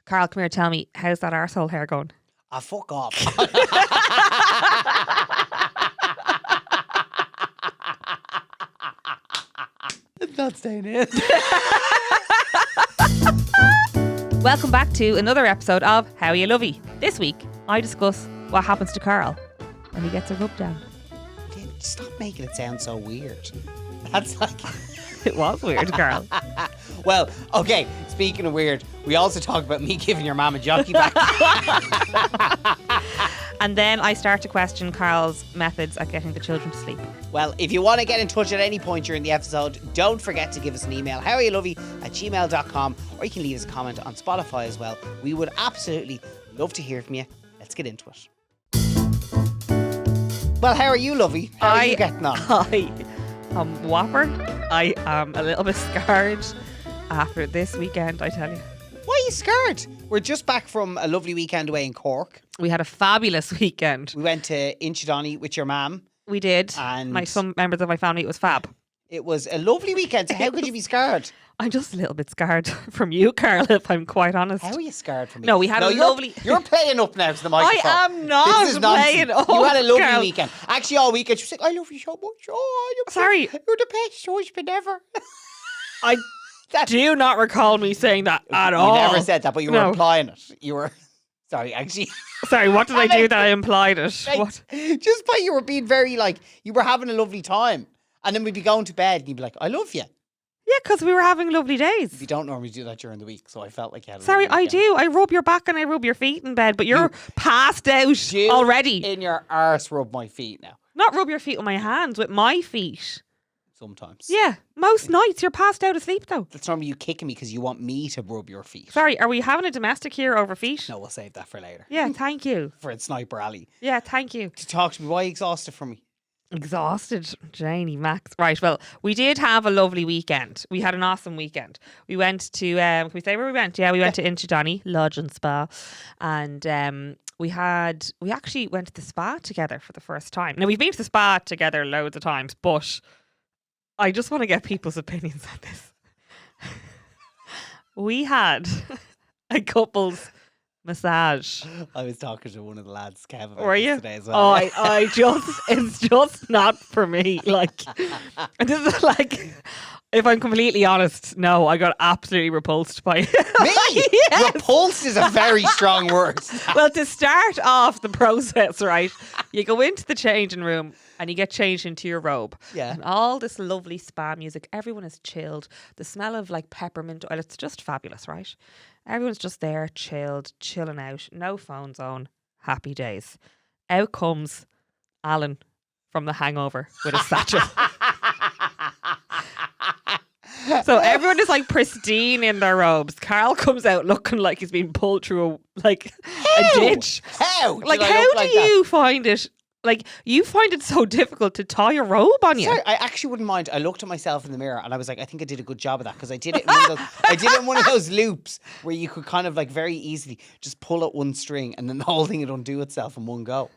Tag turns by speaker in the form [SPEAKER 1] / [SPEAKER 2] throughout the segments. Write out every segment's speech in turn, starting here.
[SPEAKER 1] Carl, come here, tell me, how's that arsehole hair going?
[SPEAKER 2] Ah, fuck off. It's not staying in.
[SPEAKER 1] Welcome back to another episode of How You Lovie. This week, I discuss what happens to Carl when he gets a rub down.
[SPEAKER 2] Stop making it sound so weird. That's like...
[SPEAKER 1] It was weird, Carl.
[SPEAKER 2] Well, okay, speaking of weird, we also talk about me giving your mum a jockey back.
[SPEAKER 1] And then I start to question Carl's methods at getting the children to sleep.
[SPEAKER 2] Well, if you want to get in touch at any point during the episode, don't forget to give us an email, howaryoulovie@gmail.com, or you can leave us a comment on Spotify as well. We would absolutely love to hear from you. Let's get into it. Well, how are you, Lovie? How are you getting on?
[SPEAKER 1] I'm whopper. I am a little bit scarred after this weekend, I tell you.
[SPEAKER 2] Why are you scared? We're just back from a lovely weekend away in Cork.
[SPEAKER 1] We had a fabulous weekend.
[SPEAKER 2] We went to Inchydoney with your mum.
[SPEAKER 1] We did.
[SPEAKER 2] And
[SPEAKER 1] some members of my family, it was fab.
[SPEAKER 2] It was a lovely weekend, so how could you be scared?
[SPEAKER 1] I'm just a little bit scared from you, Carl, if I'm quite honest.
[SPEAKER 2] How are you scared from me?
[SPEAKER 1] No, we had a lovely...
[SPEAKER 2] You're playing up now to the microphone.
[SPEAKER 1] I am not
[SPEAKER 2] this is
[SPEAKER 1] playing up,
[SPEAKER 2] You had a lovely
[SPEAKER 1] Carl.
[SPEAKER 2] weekend. Actually, all weekend, she was like, I love you so much. Oh,
[SPEAKER 1] Sorry.
[SPEAKER 2] You're the best husband ever.
[SPEAKER 1] I do not recall me saying that at all.
[SPEAKER 2] You never said that, but you were
[SPEAKER 1] No.
[SPEAKER 2] implying it. You were... Sorry, actually.
[SPEAKER 1] Sorry, what did I do that I implied it?
[SPEAKER 2] Like,
[SPEAKER 1] What?
[SPEAKER 2] just by you were being very, like, you were having a lovely time. And then we'd be going to bed and you'd be like, I love you.
[SPEAKER 1] Yeah, because we were having lovely days.
[SPEAKER 2] You don't normally do that during the week, so I felt like you had a
[SPEAKER 1] Sorry,
[SPEAKER 2] lovely
[SPEAKER 1] I
[SPEAKER 2] weekend.
[SPEAKER 1] do. I rub your back and I rub your feet in bed, but you're passed out
[SPEAKER 2] You
[SPEAKER 1] already.
[SPEAKER 2] in your arse rub my feet now.
[SPEAKER 1] Not rub your feet with my hands, with my feet.
[SPEAKER 2] Sometimes.
[SPEAKER 1] Yeah, most nights you're passed out asleep though.
[SPEAKER 2] That's normally you kicking me because you want me to rub your feet.
[SPEAKER 1] Sorry, are we having a domestic here over feet?
[SPEAKER 2] No, we'll save that for later.
[SPEAKER 1] Yeah, thank you.
[SPEAKER 2] For a Sniper Alley.
[SPEAKER 1] Yeah, thank you.
[SPEAKER 2] To talk to me, why are you exhausted from me?
[SPEAKER 1] Exhausted, Janie Max. Right, well, we did have a lovely weekend. We had an awesome weekend. We went to, can we say where we went? Yeah, we went to Inchydoney Lodge and Spa. And we actually went to the spa together for the first time. Now, we've been to the spa together loads of times, but I just want to get people's opinions on this. We had a couple's massage.
[SPEAKER 2] I was talking to one of the lads, Kevin, about
[SPEAKER 1] Were
[SPEAKER 2] this
[SPEAKER 1] you?
[SPEAKER 2] today as well.
[SPEAKER 1] Oh, it's just not for me. Like, and this is like, if I'm completely honest, no, I got absolutely repulsed by it.
[SPEAKER 2] Me?
[SPEAKER 1] Yes.
[SPEAKER 2] Repulsed is a very strong word.
[SPEAKER 1] Well, to start off the process, right, you go into the changing room and you get changed into your robe.
[SPEAKER 2] Yeah.
[SPEAKER 1] And all this lovely spa music. Everyone is chilled. The smell of like peppermint oil. It's just fabulous, right? Everyone's just there, chilled, chilling out. No phones on. Happy days. Out comes Alan from The Hangover with a satchel. So everyone is like pristine in their robes. Carl comes out looking like he's been pulled through a ditch.
[SPEAKER 2] How?
[SPEAKER 1] Like,
[SPEAKER 2] Did I
[SPEAKER 1] how
[SPEAKER 2] look
[SPEAKER 1] do
[SPEAKER 2] like that?
[SPEAKER 1] you find it? Like, you find it so difficult to tie a robe on you.
[SPEAKER 2] Sorry, I actually wouldn't mind. I looked at myself in the mirror and I was like, I think I did a good job of that because I did it in one of those loops where you could kind of like very easily just pull at one string and then the whole thing would undo itself in one go.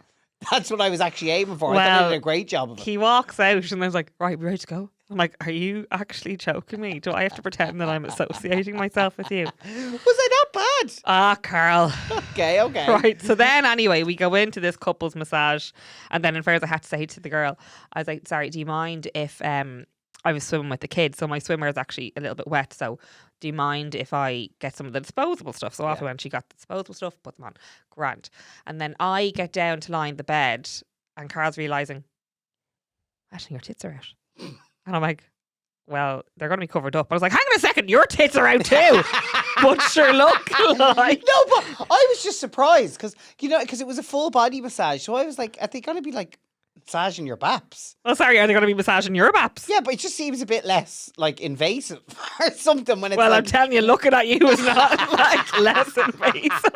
[SPEAKER 2] That's what I was actually aiming for. I thought I did a great job of it.
[SPEAKER 1] He walks out and I was like, right, we're ready to go. I'm like, are you actually choking me? Do I have to pretend that I'm associating myself with you?
[SPEAKER 2] Was I that bad?
[SPEAKER 1] Ah, Carl.
[SPEAKER 2] Okay.
[SPEAKER 1] Right. So then anyway, we go into this couple's massage. And then in fairness, I had to say to the girl, I was like, sorry, do you mind if I was swimming with the kids? So my swimmer is actually a little bit wet. So do you mind if I get some of the disposable stuff? So off I went. She got the disposable stuff, put them on. Grand. And then I get down to lie in the bed and Carl's realising, actually, your tits are out. And I'm like, well, they're going to be covered up. I was like, hang on a second, your tits are out too. But sure look like.
[SPEAKER 2] No, but I was just surprised because, because it was a full body massage. So I was like, are they going to be like massaging your baps?
[SPEAKER 1] Oh, sorry, are they going to be massaging your baps?
[SPEAKER 2] Yeah, but it just seems a bit less like invasive or something when it's
[SPEAKER 1] Well,
[SPEAKER 2] like...
[SPEAKER 1] I'm telling you, looking at you is not like less invasive.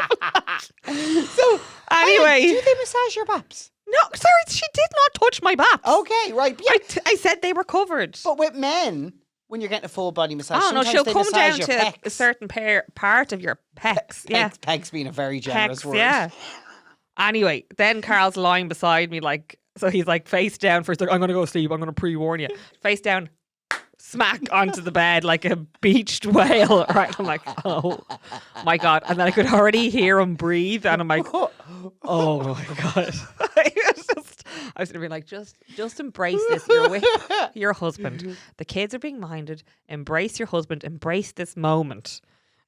[SPEAKER 2] So,
[SPEAKER 1] anyway.
[SPEAKER 2] do they massage your baps?
[SPEAKER 1] No, sorry, she did not touch my baps.
[SPEAKER 2] Okay, right. Yeah.
[SPEAKER 1] I said they were covered.
[SPEAKER 2] But with men, when you're getting a full body massage,
[SPEAKER 1] Oh, no,
[SPEAKER 2] sometimes
[SPEAKER 1] she'll
[SPEAKER 2] they
[SPEAKER 1] come
[SPEAKER 2] massage
[SPEAKER 1] down
[SPEAKER 2] your
[SPEAKER 1] to
[SPEAKER 2] pecs.
[SPEAKER 1] a certain part of your pecs. Yeah.
[SPEAKER 2] Pecs being a very generous
[SPEAKER 1] Pecs,
[SPEAKER 2] word.
[SPEAKER 1] yeah. Anyway, then Carl's lying beside me, like, so he's like face down first, like, I'm going to go sleep, I'm going to pre-warn you. Face down, smack onto the bed like a beached whale. Right? I'm like, oh my God. And then I could already hear him breathe. And I'm like, oh my God. I was going to be like, just embrace this. You're with your husband. The kids are being minded. Embrace your husband. Embrace this moment.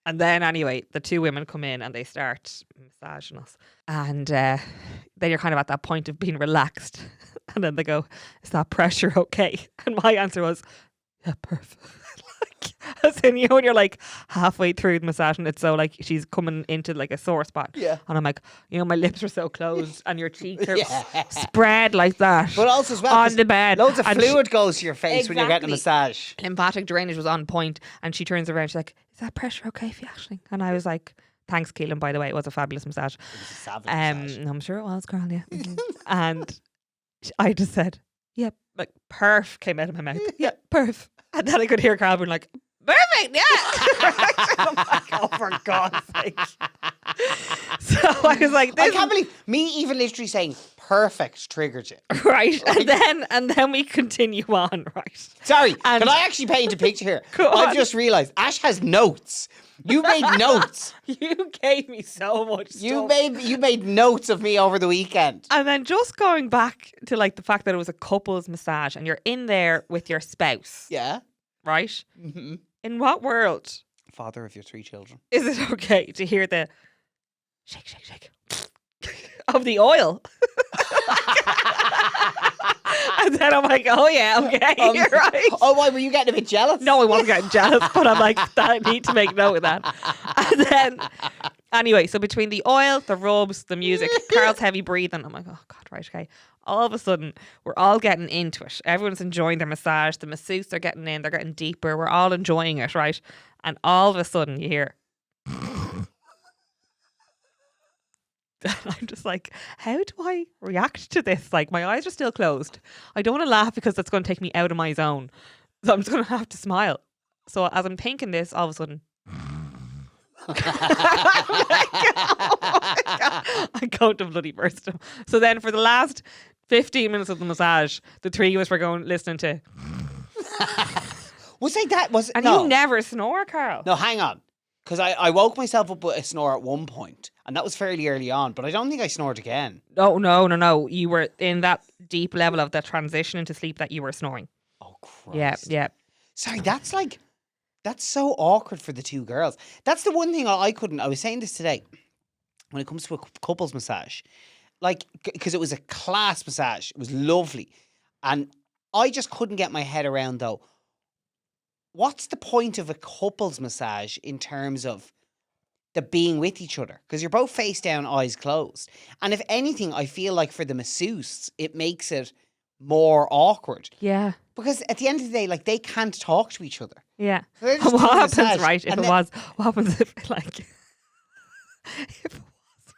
[SPEAKER 1] And then anyway, the two women come in and they start massaging us. And then you're kind of at that point of being relaxed. And then they go, is that pressure okay? And my answer was, yeah, perfect. As in, when you're like halfway through the massage and it's so like she's coming into like a sore spot.
[SPEAKER 2] Yeah.
[SPEAKER 1] And I'm like, my lips are so closed and your cheeks are spread like that.
[SPEAKER 2] But also as well,
[SPEAKER 1] on the bed.
[SPEAKER 2] loads of
[SPEAKER 1] And
[SPEAKER 2] fluid goes to your face when you're getting a
[SPEAKER 1] Exactly.
[SPEAKER 2] massage.
[SPEAKER 1] Lymphatic drainage was on point. And she turns around, she's like, is that pressure okay for you, Aisling? And I was like, thanks, Keelan, by the way. It was a fabulous massage.
[SPEAKER 2] It was a savage massage.
[SPEAKER 1] I'm sure it was, Carl, yeah. And I just said, yep, like perf came out of my mouth. Yep, perf. And then I could hear Carl being like, perfect, yeah. I'm like, oh, for God's sake. So I was like,
[SPEAKER 2] I
[SPEAKER 1] this
[SPEAKER 2] can't believe me even literally saying perfect triggered you.
[SPEAKER 1] right. And then we continue on, right?
[SPEAKER 2] Sorry,
[SPEAKER 1] And-
[SPEAKER 2] can I actually paint a picture here?
[SPEAKER 1] Go
[SPEAKER 2] I've
[SPEAKER 1] on.
[SPEAKER 2] just realised Ash has notes. You made notes.
[SPEAKER 1] You gave me so much
[SPEAKER 2] You
[SPEAKER 1] stuff.
[SPEAKER 2] made notes of me over the weekend.
[SPEAKER 1] And then just going back to like the fact that it was a couple's massage and you're in there with your spouse,
[SPEAKER 2] Yeah.
[SPEAKER 1] right?
[SPEAKER 2] Mm-hmm.
[SPEAKER 1] In what world
[SPEAKER 2] Father of your 3 children.
[SPEAKER 1] is it okay to hear the shake, shake, shake of the oil? And then I'm like, oh yeah, okay, you're right.
[SPEAKER 2] Oh, why were you getting a bit jealous?
[SPEAKER 1] No, I wasn't getting jealous, but I'm like, I need to make note of that. And then, anyway, so between the oil, the rubs, the music, Carl's heavy breathing, I'm like, oh God, right, okay. All of a sudden, we're all getting into it. Everyone's enjoying their massage. The masseuses are getting in, they're getting deeper. We're all enjoying it, right? And all of a sudden, you hear. I'm just like, how do I react to this? Like, my eyes are still closed. I don't want to laugh because that's going to take me out of my zone. So I'm just going to have to smile. So as I'm thinking this, all of a sudden, I'm going to bloody burst him. So then for the last 15 minutes of the massage, the three of us were listening to.
[SPEAKER 2] Was like that? Was it?
[SPEAKER 1] And
[SPEAKER 2] No.
[SPEAKER 1] you never snore, Carl.
[SPEAKER 2] No, hang on. Because I woke myself up with a snore at one point, and that was fairly early on, but I don't think I snored again.
[SPEAKER 1] No. You were in that deep level of that transition into sleep that you were snoring.
[SPEAKER 2] Oh, Christ.
[SPEAKER 1] Yeah.
[SPEAKER 2] Sorry, that's so awkward for the two girls. That's the one thing I couldn't. I was saying this today when it comes to a couples massage, like, because it was a class massage. It was lovely. And I just couldn't get my head around, though, what's the point of a couples massage in terms of the being with each other? Because you're both face down, eyes closed. And if anything, I feel like for the masseuse, it makes it more awkward.
[SPEAKER 1] Yeah.
[SPEAKER 2] Because at the end of the day, like, they can't talk to each other.
[SPEAKER 1] Yeah.
[SPEAKER 2] So they're just
[SPEAKER 1] What
[SPEAKER 2] doing a
[SPEAKER 1] happens,
[SPEAKER 2] massage,
[SPEAKER 1] right? If
[SPEAKER 2] and
[SPEAKER 1] it
[SPEAKER 2] then-
[SPEAKER 1] was, what happens if like, if it was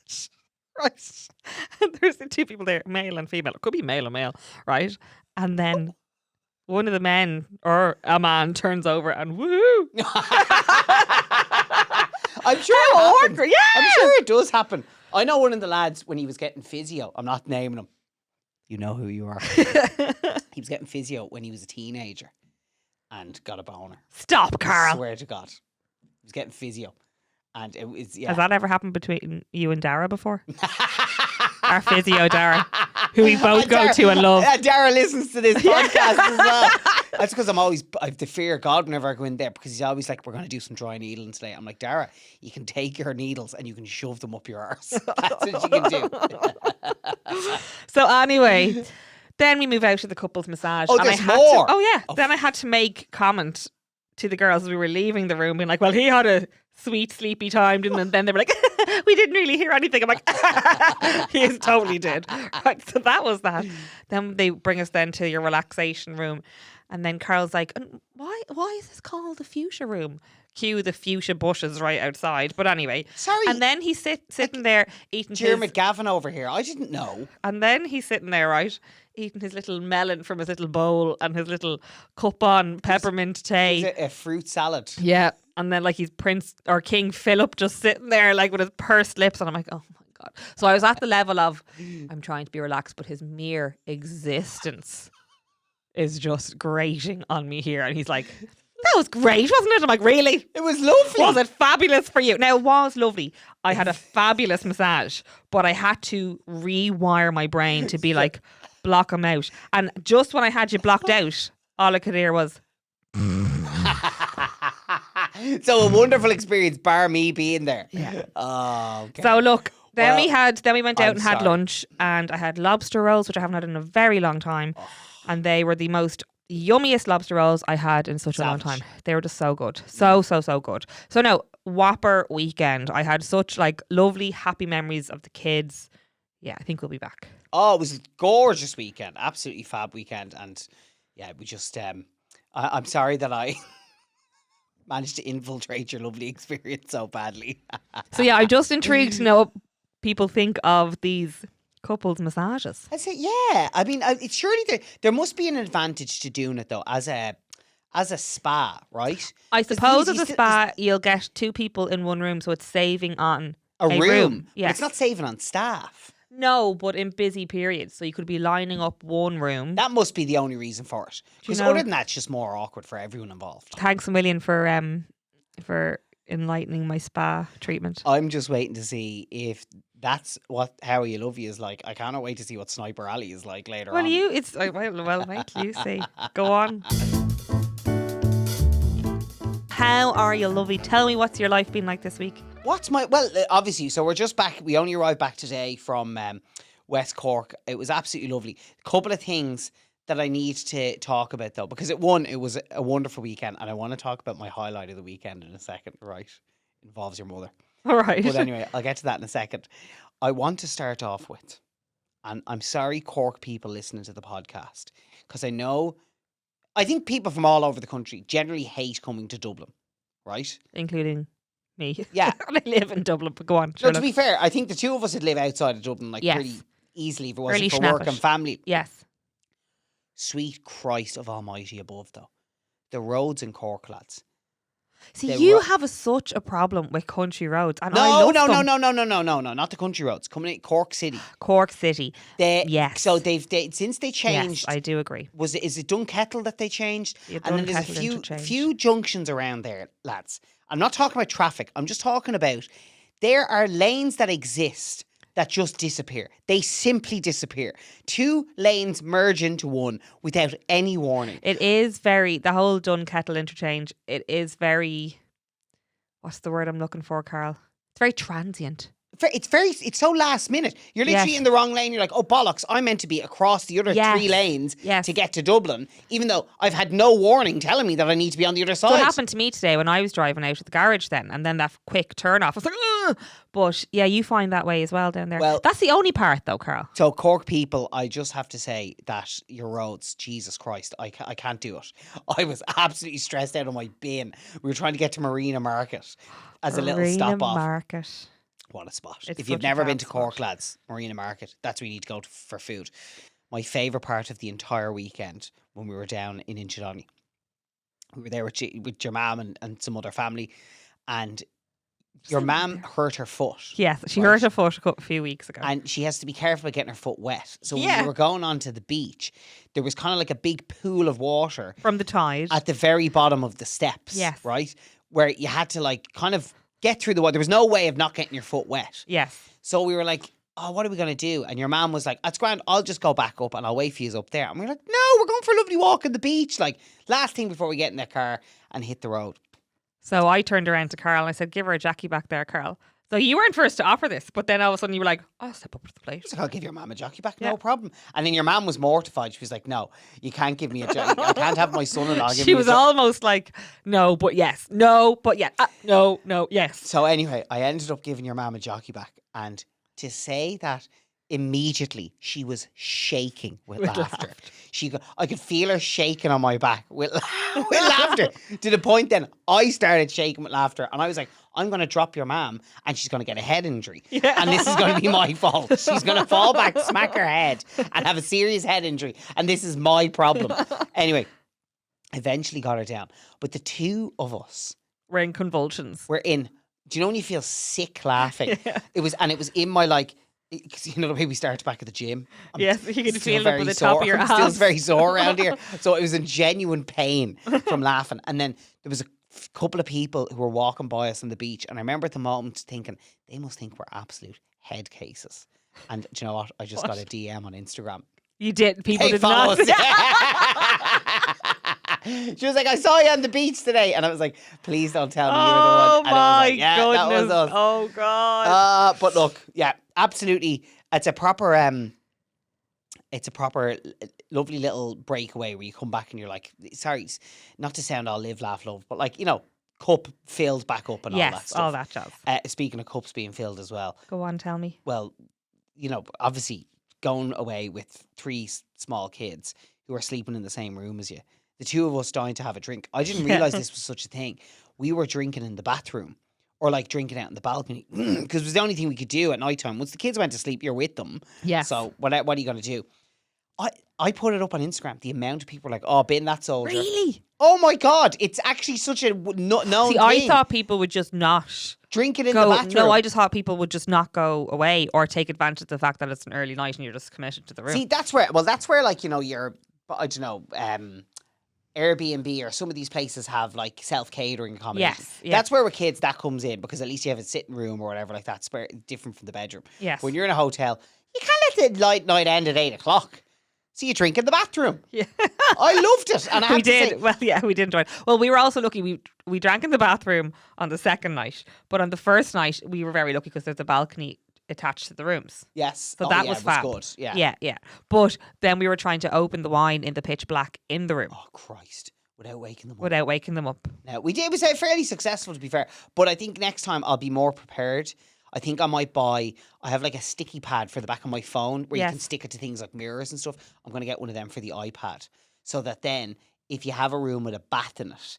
[SPEAKER 1] massage, right? And there's the two people there, male and female. It could be male and male, right? And then one of the men or a man turns over and woo.
[SPEAKER 2] I'm sure it
[SPEAKER 1] How
[SPEAKER 2] happens.
[SPEAKER 1] awkward, yeah.
[SPEAKER 2] I'm sure it does happen. I know one of the lads when he was getting physio. I'm not naming him. You know who you are. He was getting physio when he was a teenager and got a boner.
[SPEAKER 1] Stop,
[SPEAKER 2] I
[SPEAKER 1] Carl.
[SPEAKER 2] swear to God. He was getting physio. And it was, yeah.
[SPEAKER 1] Has that ever happened between you and Dara before? Our physio, Dara, who we both go to and love.
[SPEAKER 2] Dara listens to this podcast as well. That's because I have the fear of God whenever I go in there, because he's always like, we're going to do some dry needling today. I'm like, Dara, you can take your needles and you can shove them up your arse. That's what you can do.
[SPEAKER 1] So anyway, then we move out to the couples massage.
[SPEAKER 2] Oh,
[SPEAKER 1] and
[SPEAKER 2] there's
[SPEAKER 1] I had
[SPEAKER 2] more?
[SPEAKER 1] To, oh yeah. Then I had to make comment to the girls as we were leaving the room, being like, well, he had a sweet sleepy time, didn't he? And then they were like, we didn't really hear anything. I'm like, he totally did. Right, so that was that. Then they bring us then to your relaxation room. And then Carl's like, why is this called the fuchsia room? Cue the fuchsia bushes right outside. But anyway.
[SPEAKER 2] Sorry.
[SPEAKER 1] And then he's sitting there eating
[SPEAKER 2] Jeremy Gavin over here. I didn't know.
[SPEAKER 1] And then he's sitting there, right, eating his little melon from his little bowl and his little cup on peppermint tea.
[SPEAKER 2] It's a fruit salad.
[SPEAKER 1] Yeah. And then like he's Prince or King Philip just sitting there like with his pursed lips. And I'm like, oh my God. So I was at the level of, I'm trying to be relaxed, but his mere existence is just grating on me here. And he's like, that was great, wasn't it? I'm like, really?
[SPEAKER 2] It was lovely.
[SPEAKER 1] Was it fabulous for you? Now, it was lovely. I had a fabulous massage, but I had to rewire my brain to be like, block him out. And just when I had you blocked out, all I could hear was...
[SPEAKER 2] So a wonderful experience, bar me being there.
[SPEAKER 1] Yeah.
[SPEAKER 2] Oh, okay.
[SPEAKER 1] So look, then
[SPEAKER 2] Well,
[SPEAKER 1] we went out
[SPEAKER 2] I'm
[SPEAKER 1] and had
[SPEAKER 2] sorry.
[SPEAKER 1] lunch, and I had lobster rolls, which I haven't had in a very long time. And they were the most yummiest lobster rolls I had in such a long
[SPEAKER 2] Savage.
[SPEAKER 1] time. They were just so good. So good. So no, whopper weekend. I had such like lovely, happy memories of the kids. Yeah, I think we'll be back.
[SPEAKER 2] Oh, it was a gorgeous weekend. Absolutely fab weekend. And yeah, we just, I'm sorry that I managed to infiltrate your lovely experience so badly.
[SPEAKER 1] So yeah, I'm just intrigued to know what people think of these couples massages.
[SPEAKER 2] I say, yeah. I mean, it's surely there must be an advantage to doing it though, as a spa, right?
[SPEAKER 1] I
[SPEAKER 2] 'Cause
[SPEAKER 1] suppose
[SPEAKER 2] these-
[SPEAKER 1] as a
[SPEAKER 2] these-
[SPEAKER 1] spa, you'll get 2 people in one room, so it's saving on
[SPEAKER 2] a room. But
[SPEAKER 1] Yes.
[SPEAKER 2] it's not saving on staff.
[SPEAKER 1] No, but in busy periods. So you could be lining up one room.
[SPEAKER 2] That must be the only reason for it. Because
[SPEAKER 1] know-
[SPEAKER 2] other than that, it's just more awkward for everyone involved.
[SPEAKER 1] Thanks a million for enlightening my spa treatment.
[SPEAKER 2] I'm just waiting to see if that's what How You Lovey is like. I cannot wait to see what Sniper Alley is like later
[SPEAKER 1] Well,
[SPEAKER 2] on.
[SPEAKER 1] well, wait till you see. Go on. How are you, Lovey? Tell me, what's your life been like this week?
[SPEAKER 2] Obviously, so we're just back. We only arrived back today from West Cork. It was absolutely lovely. A couple of things that I need to talk about though, because it was a wonderful weekend, and I want to talk about my highlight of the weekend in a second. Right, involves your mother.
[SPEAKER 1] All right.
[SPEAKER 2] But anyway, I'll get to that in a second. I want to start off with, and I'm sorry, Cork people listening to the podcast, because I think people from all over the country generally hate coming to Dublin, right?
[SPEAKER 1] Including me.
[SPEAKER 2] Yeah.
[SPEAKER 1] I live in Dublin, but go on.
[SPEAKER 2] No,
[SPEAKER 1] sure
[SPEAKER 2] to
[SPEAKER 1] enough.
[SPEAKER 2] be fair, I think the two of us would live outside of Dublin
[SPEAKER 1] Yes.
[SPEAKER 2] pretty easily if it
[SPEAKER 1] Really
[SPEAKER 2] wasn't for
[SPEAKER 1] schnapp
[SPEAKER 2] work
[SPEAKER 1] it.
[SPEAKER 2] and family.
[SPEAKER 1] Yes.
[SPEAKER 2] Sweet Christ of Almighty above, though. The roads in Cork, lads.
[SPEAKER 1] See,
[SPEAKER 2] They
[SPEAKER 1] you
[SPEAKER 2] ro-
[SPEAKER 1] have such a problem with country roads, and I
[SPEAKER 2] No,
[SPEAKER 1] love
[SPEAKER 2] no, no,
[SPEAKER 1] them.
[SPEAKER 2] no, no, no, no, no, no, not the country roads. Coming in Cork City.
[SPEAKER 1] Cork City. Yes.
[SPEAKER 2] So since they changed.
[SPEAKER 1] Yes, I do agree.
[SPEAKER 2] Is it Dunkettle that they changed?
[SPEAKER 1] Yeah,
[SPEAKER 2] And then there's
[SPEAKER 1] Dunkettle
[SPEAKER 2] a
[SPEAKER 1] interchange.
[SPEAKER 2] few junctions around there, lads. I'm not talking about traffic. I'm just talking about there are lanes that exist that just disappear. They simply disappear. 2 lanes merge into one without any warning.
[SPEAKER 1] It is the whole Dunkettle interchange, it is very, what's the word I'm looking for, Carl? It's very transient.
[SPEAKER 2] It's so last minute. You're literally
[SPEAKER 1] Yes.
[SPEAKER 2] in the wrong lane. You're like, oh bollocks, I'm meant to be across the other
[SPEAKER 1] Yes.
[SPEAKER 2] 3 lanes
[SPEAKER 1] Yes.
[SPEAKER 2] to get to Dublin, even though I've had no warning telling me that I need to be on the other side.
[SPEAKER 1] So it happened to me today when I was driving out of the garage then, and then that quick turn off. I was like, ugh! But yeah, you find that way as well down there.
[SPEAKER 2] Well-
[SPEAKER 1] That's the only part though, Carl.
[SPEAKER 2] So Cork people, I just have to say that your roads, Jesus Christ, I can't do it. I was absolutely stressed out on my bin. We were trying to get to Marina Market as a little
[SPEAKER 1] Marina
[SPEAKER 2] stop off.
[SPEAKER 1] Market.
[SPEAKER 2] What a spot.
[SPEAKER 1] It's
[SPEAKER 2] If you've
[SPEAKER 1] such a
[SPEAKER 2] never been
[SPEAKER 1] fab
[SPEAKER 2] to Cork,
[SPEAKER 1] spot.
[SPEAKER 2] lads, Marina Market, that's where you need to go for food. My favourite part of the entire weekend when we were down in Inchydoney. We were there with your mum and some other family, and your mum hurt her foot.
[SPEAKER 1] Yes, she
[SPEAKER 2] Right.
[SPEAKER 1] hurt her foot a few weeks ago.
[SPEAKER 2] And she has to be careful of getting her foot wet. So when
[SPEAKER 1] Yeah.
[SPEAKER 2] we were going onto the beach, there was kind of like a big pool of water
[SPEAKER 1] From the tide.
[SPEAKER 2] at the very bottom of the steps.
[SPEAKER 1] Yes.
[SPEAKER 2] Right? Where you had to like kind of get through the water. There was no way of not getting your foot wet.
[SPEAKER 1] Yes.
[SPEAKER 2] So we were like, oh, what are we going to do? And your mum was like, that's grand. I'll just go back up and I'll wait for you up there. And we were like, no, we're going for a lovely walk on the beach. Like last thing before we get in the car and hit the road.
[SPEAKER 1] So I turned around to Carl and I said, give her a Jackie back there, Carl. So you weren't first to offer this, but then all of a sudden you were like, I'll step up to the plate.
[SPEAKER 2] I was like, I'll give your mum a jockey back,
[SPEAKER 1] Yeah.
[SPEAKER 2] no problem. And then your mum was mortified. She was like, no, you can't give me a jockey. I can't have my son-in-law give me
[SPEAKER 1] She
[SPEAKER 2] a
[SPEAKER 1] was
[SPEAKER 2] jockey.
[SPEAKER 1] almost like, no, but yes. No, but yes. No, yes.
[SPEAKER 2] So anyway, I ended up giving your mum a jockey back. And to say that immediately she was shaking with laughter. I could feel her shaking on my back with laughter. To the point then I started shaking with laughter. And I was like, I'm going to drop your mum and she's going to get a head injury.
[SPEAKER 1] Yeah.
[SPEAKER 2] And this is going to be my fault. She's going to fall back, smack her head and have a serious head injury. And this is my problem. Anyway, eventually got her down. But the two of us
[SPEAKER 1] We're in convulsions.
[SPEAKER 2] were in. Do you know when you feel sick laughing?
[SPEAKER 1] Yeah.
[SPEAKER 2] It was in my like Because you know the way we start back at the gym.
[SPEAKER 1] Yes, you can
[SPEAKER 2] still
[SPEAKER 1] feel it up
[SPEAKER 2] very
[SPEAKER 1] at the top
[SPEAKER 2] sore.
[SPEAKER 1] of your
[SPEAKER 2] I'm still
[SPEAKER 1] ass.
[SPEAKER 2] very sore around here. So it was in genuine pain from laughing. And then there was a couple of people who were walking by us on the beach. And I remember at the moment thinking, they must think we're absolute head cases. And do you know what? I just got a DM on Instagram.
[SPEAKER 1] You did. People
[SPEAKER 2] Hey,
[SPEAKER 1] did
[SPEAKER 2] follow
[SPEAKER 1] not.
[SPEAKER 2] us. She was like, I saw you on the beach today. And I was like, please don't tell me you were the one.
[SPEAKER 1] Oh
[SPEAKER 2] And I was
[SPEAKER 1] my
[SPEAKER 2] like, yeah, that was
[SPEAKER 1] goodness.
[SPEAKER 2] us.
[SPEAKER 1] Oh God.
[SPEAKER 2] But look, yeah, absolutely. It's a proper lovely little breakaway where you come back and you're like, sorry, not to sound all live, laugh, love, but like, you know, cup filled back up and all that
[SPEAKER 1] Yes,
[SPEAKER 2] stuff.
[SPEAKER 1] all that jazz.
[SPEAKER 2] Speaking of cups being filled as well,
[SPEAKER 1] Go on, tell me.
[SPEAKER 2] well, you know, obviously going away with 3 small kids who are sleeping in the same room as you, the two of us dying to have a drink. I didn't realize this was such a thing. We were drinking in the bathroom or like drinking out in the balcony because it was the only thing we could do at night time. Once the kids went to sleep, you're with them.
[SPEAKER 1] Yes.
[SPEAKER 2] So what are you going to do? I put it up on Instagram. The amount of people are like, oh, bin that soldier.
[SPEAKER 1] Really?
[SPEAKER 2] Oh my God. It's actually such a known
[SPEAKER 1] See,
[SPEAKER 2] thing.
[SPEAKER 1] I thought people would just not
[SPEAKER 2] Drink it in
[SPEAKER 1] go.
[SPEAKER 2] the bathroom.
[SPEAKER 1] No, I just thought people would just not go away or take advantage of the fact that it's an early night and you're just committed to the room.
[SPEAKER 2] See, that's where like, you know, I don't know, Airbnb or some of these places have like self-catering accommodation.
[SPEAKER 1] Yes, yeah.
[SPEAKER 2] That's where with kids that comes in because at least you have a sitting room or whatever like that, different from the bedroom.
[SPEAKER 1] Yes.
[SPEAKER 2] When you're in a hotel, you can't let the night end at 8 o'clock. So you drink in the bathroom.
[SPEAKER 1] Yeah.
[SPEAKER 2] I loved it. And I have
[SPEAKER 1] We
[SPEAKER 2] to
[SPEAKER 1] did.
[SPEAKER 2] say,
[SPEAKER 1] Well, yeah, we did enjoy it. Well, we were also lucky. We drank in the bathroom on the second night, but on the first night we were very lucky because there's a balcony attached to the rooms.
[SPEAKER 2] yes.
[SPEAKER 1] So
[SPEAKER 2] Oh,
[SPEAKER 1] that
[SPEAKER 2] yeah,
[SPEAKER 1] was
[SPEAKER 2] it
[SPEAKER 1] fab.
[SPEAKER 2] good. Yeah.
[SPEAKER 1] Yeah. But then we were trying to open the wine in the pitch black in the room
[SPEAKER 2] Oh, Christ. Without waking them up.
[SPEAKER 1] without waking them up.
[SPEAKER 2] No, we did. It was fairly successful, to be fair. But I think next time I'll be more prepared. I think I might I have like a sticky pad for the back of my phone where you
[SPEAKER 1] Yes.
[SPEAKER 2] can stick it to things like mirrors and stuff. I'm going to get one of them for the iPad so that then if you have a room with a bath in it,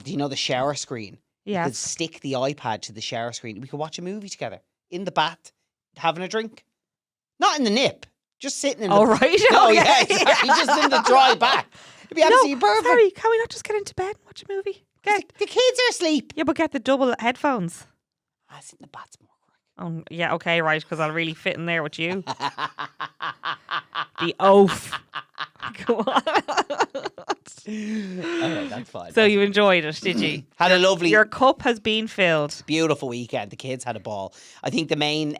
[SPEAKER 2] you know, the shower screen, you could
[SPEAKER 1] Yes.
[SPEAKER 2] stick the iPad to the shower screen. We could watch a movie together in the bath, having a drink. Not in the nip, just sitting in the
[SPEAKER 1] Oh, right.
[SPEAKER 2] No,
[SPEAKER 1] Okay.
[SPEAKER 2] yeah, exactly. Just in the dry bath. It'd be absolutely perfect.
[SPEAKER 1] Sorry, can we not just get into bed and watch a movie?
[SPEAKER 2] The kids are asleep.
[SPEAKER 1] Yeah, but get the double headphones.
[SPEAKER 2] Sit in the bath's more
[SPEAKER 1] Oh, yeah, okay, right, because I'll really fit in there with you. The oaf. Go on.
[SPEAKER 2] Alright, that's fine.
[SPEAKER 1] So you enjoyed it, did you?
[SPEAKER 2] Had a lovely,
[SPEAKER 1] Your cup has been filled.
[SPEAKER 2] beautiful weekend. The kids had a ball. I think the main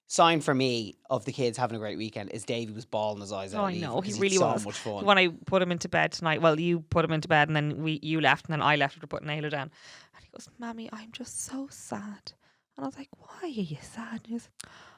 [SPEAKER 2] sign for me of the kids having a great weekend is Davey was bawling his eyes out.
[SPEAKER 1] Oh, I
[SPEAKER 2] leaving
[SPEAKER 1] know, he
[SPEAKER 2] because
[SPEAKER 1] really
[SPEAKER 2] had
[SPEAKER 1] was.
[SPEAKER 2] so much fun.
[SPEAKER 1] When I put him into bed tonight, well, you put him into bed and then you left and then I left after putting Naylor down. And he goes, Mammy, I'm just so sad. And I was like, why are you sad? And he goes,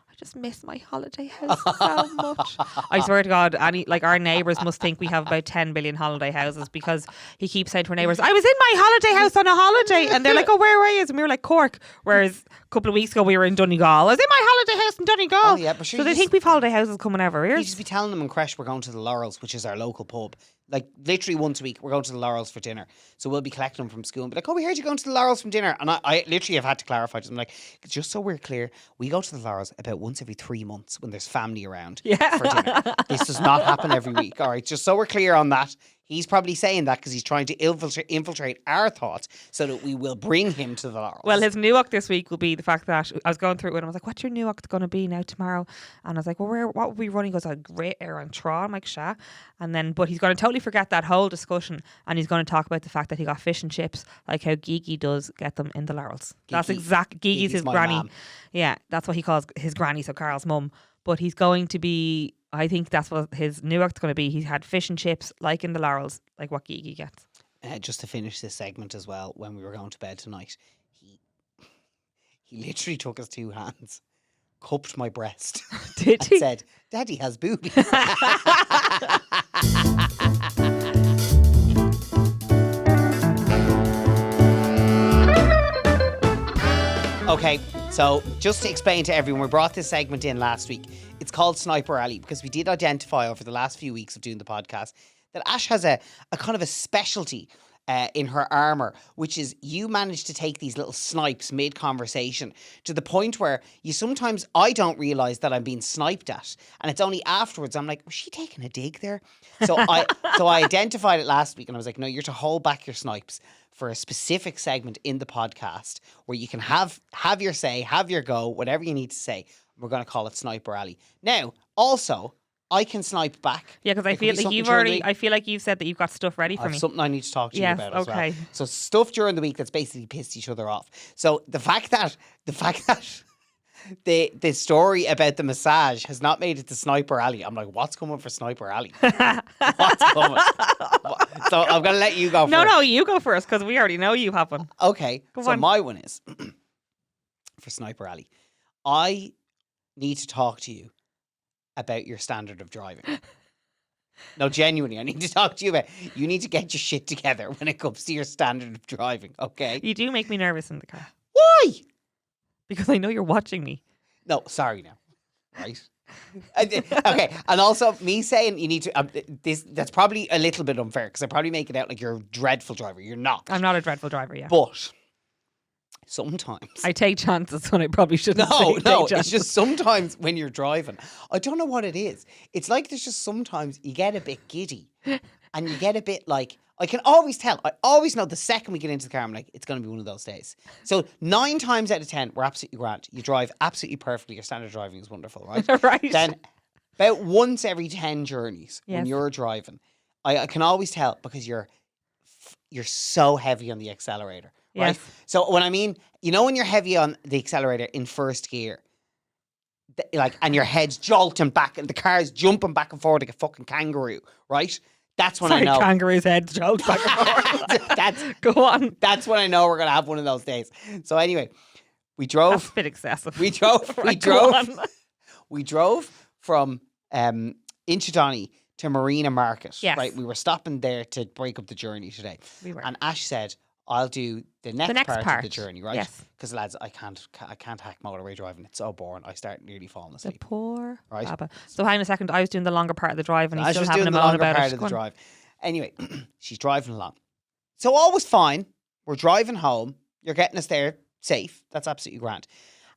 [SPEAKER 1] I just miss my holiday house so much. I swear to God, our neighbours must think we have about 10 billion holiday houses because he keeps saying to our neighbours, I was in my holiday house on a holiday. And they're like, oh, where were you? And we were like, Cork. Whereas a couple of weeks ago we were in Donegal. I was in my holiday house in Donegal.
[SPEAKER 2] Oh, yeah, but sure,
[SPEAKER 1] so they think we've holiday houses coming over here.
[SPEAKER 2] You just be telling them in Creche we're going to the Laurels, which is our local pub. Like literally once a week, we're going to the Laurels for dinner. So we'll be collecting them from school and be like, oh, we heard you going to the Laurels from dinner. And I literally have had to clarify to them, like, just so we're clear, we go to the Laurels about once every 3 months when there's family around for dinner. This does not happen every week. All right, just so we're clear on that. He's probably saying that because he's trying to infiltrate our thoughts so that we will bring him to the Laurels.
[SPEAKER 1] Well, his nuach this week will be the fact that I was going through it and I was like, what's your nuach going to be now tomorrow? And I was like, well, what will we running? He goes, a great air on Tron, Mike Shah. And then, but he's going to totally forget that whole discussion and he's going to talk about the fact that he got fish and chips, like how Geeky does get them in the Laurels. That's exact. Geeky's his
[SPEAKER 2] my
[SPEAKER 1] granny.
[SPEAKER 2] mam.
[SPEAKER 1] Yeah, that's what he calls his granny, so Carl's mum. But he's going to be, I think that's what his nuach's going to be. He's had fish and chips, like in the Laurels, like what Geeky gets.
[SPEAKER 2] Just to finish this segment as well, when we were going to bed tonight, he literally took his 2 hands, cupped my breast,
[SPEAKER 1] Did
[SPEAKER 2] and
[SPEAKER 1] he?
[SPEAKER 2] said, Daddy has boobies. Okay, so just to explain to everyone, we brought this segment in last week. It's called Sniper Alley because we did identify over the last few weeks of doing the podcast that Ash has a kind of a specialty in her armour, which is you manage to take these little snipes mid-conversation to the point where I don't realise that I'm being sniped at. And it's only afterwards I'm like, was she taking a dig there? So I identified it last week and I was like, no, you're to hold back your snipes for a specific segment in the podcast where you can have your say, have your go, whatever you need to say. We're going to call it Sniper Alley. Now, also, I can snipe back.
[SPEAKER 1] Yeah, because I
[SPEAKER 2] It could
[SPEAKER 1] feel
[SPEAKER 2] be
[SPEAKER 1] like
[SPEAKER 2] something
[SPEAKER 1] you've
[SPEAKER 2] during the
[SPEAKER 1] already.
[SPEAKER 2] week.
[SPEAKER 1] I feel like you've said that you've got stuff ready
[SPEAKER 2] I
[SPEAKER 1] for
[SPEAKER 2] have
[SPEAKER 1] me.
[SPEAKER 2] something I need to talk to you
[SPEAKER 1] Yes,
[SPEAKER 2] about as well.
[SPEAKER 1] okay.
[SPEAKER 2] So stuff during the week that's basically pissed each other off. So the fact that the story about the massage has not made it to Sniper Alley. I'm like, what's coming for Sniper Alley? What's coming? So I'm gonna let you go.
[SPEAKER 1] No, you go first because we already know you have one.
[SPEAKER 2] Okay.
[SPEAKER 1] Go
[SPEAKER 2] so
[SPEAKER 1] on.
[SPEAKER 2] my one is for Sniper Alley. I need to talk to you about your standard of driving. No, genuinely, I need to talk to you about. You need to get your shit together when it comes to your standard of driving. Okay.
[SPEAKER 1] You do make me nervous in the car
[SPEAKER 2] Why?
[SPEAKER 1] because I know you're watching me.
[SPEAKER 2] No, sorry now. Right. Okay, and also me saying you need to that's probably a little bit unfair because I probably make it out like you're a dreadful driver. You're not.
[SPEAKER 1] I'm not a dreadful driver, yeah.
[SPEAKER 2] But sometimes
[SPEAKER 1] I take chances when I probably shouldn't.
[SPEAKER 2] no,
[SPEAKER 1] take
[SPEAKER 2] it's
[SPEAKER 1] chances.
[SPEAKER 2] just sometimes when you're driving, I don't know what it is. It's like there's just sometimes you get a bit giddy and you get a bit like, I can always tell. I always know the second we get into the car, I'm like, it's going to be one of those days. So 9 times out of 10, we're absolutely grand. You drive absolutely perfectly. Your standard driving is wonderful, right?
[SPEAKER 1] Right.
[SPEAKER 2] Then about once every 10 journeys when
[SPEAKER 1] Yes.
[SPEAKER 2] you're driving, I can always tell because you're so heavy on the accelerator, right?
[SPEAKER 1] Yes.
[SPEAKER 2] So when I mean, you know when you're heavy on the accelerator in first gear, and your head's jolting back and the car's jumping back and forward like a fucking kangaroo, right? That's when
[SPEAKER 1] Sorry,
[SPEAKER 2] I know.
[SPEAKER 1] kangaroo's head joked back and forth. Go on.
[SPEAKER 2] That's when I know we're gonna have one of those days. So anyway, we drove.
[SPEAKER 1] That's a bit excessive.
[SPEAKER 2] We drove.
[SPEAKER 1] Right, go on.
[SPEAKER 2] We drove from Inchydoney to Marina Market.
[SPEAKER 1] Yes.
[SPEAKER 2] Right. We were stopping there to break up the journey today.
[SPEAKER 1] We were.
[SPEAKER 2] And Ash said, "I'll do the next,
[SPEAKER 1] next
[SPEAKER 2] part of
[SPEAKER 1] part.
[SPEAKER 2] the journey." Right.
[SPEAKER 1] Yes.
[SPEAKER 2] Because lads, I can't hack motorway driving. It's so boring. I start nearly falling
[SPEAKER 1] The
[SPEAKER 2] asleep.
[SPEAKER 1] poor
[SPEAKER 2] Right.
[SPEAKER 1] Baba. So hang on a second. I was doing the longer part of the drive and
[SPEAKER 2] I
[SPEAKER 1] he's
[SPEAKER 2] was
[SPEAKER 1] still
[SPEAKER 2] just
[SPEAKER 1] having
[SPEAKER 2] doing
[SPEAKER 1] a
[SPEAKER 2] the
[SPEAKER 1] moan
[SPEAKER 2] longer
[SPEAKER 1] about
[SPEAKER 2] part
[SPEAKER 1] it.
[SPEAKER 2] of
[SPEAKER 1] Go
[SPEAKER 2] the
[SPEAKER 1] on.
[SPEAKER 2] drive. Anyway, she's driving along. So all was fine. We're driving home. You're getting us there safe. That's absolutely grand.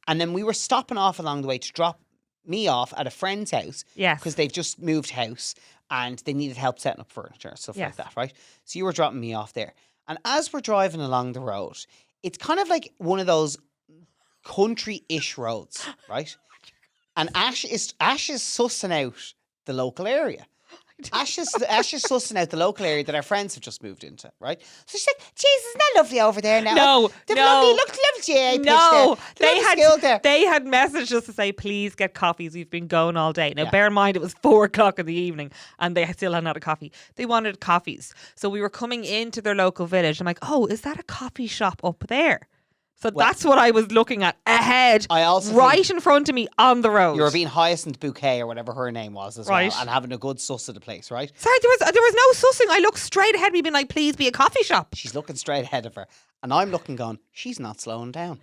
[SPEAKER 2] And then we were stopping off along the way to drop me off at a friend's house.
[SPEAKER 1] Yes.
[SPEAKER 2] Because they've just moved house and they needed help setting up furniture, stuff like
[SPEAKER 1] Yes.
[SPEAKER 2] that, right? So you were dropping me off there. And as we're driving along the road, it's kind of like one of those country-ish roads, right? And Ash is sussing out the local area. Ash is sussing out the local area that our friends have just moved into, right? So she's like, "Jesus, isn't that lovely over there now?
[SPEAKER 1] No,
[SPEAKER 2] They've
[SPEAKER 1] no.
[SPEAKER 2] lovely GA pitch
[SPEAKER 1] No,
[SPEAKER 2] there.
[SPEAKER 1] they
[SPEAKER 2] Lovely school there."
[SPEAKER 1] had messaged us to say, please get coffees. We've been going all day. Now,
[SPEAKER 2] Yeah.
[SPEAKER 1] bear in mind, it was 4:00 in the evening and they still hadn't had a coffee. They wanted coffees. So we were coming into their local village. I'm like, oh, is that a coffee shop up there? So
[SPEAKER 2] Well,
[SPEAKER 1] that's what I was looking at ahead,
[SPEAKER 2] I also
[SPEAKER 1] right in front of me on the road.
[SPEAKER 2] You were being Hyacinth Bouquet or whatever her name was as
[SPEAKER 1] Right.
[SPEAKER 2] well, and having a good suss of the place, right?
[SPEAKER 1] Sorry, there was no sussing. I looked straight ahead, me being like, please be a coffee shop.
[SPEAKER 2] She's looking straight ahead of her, and I'm looking going, she's not slowing down.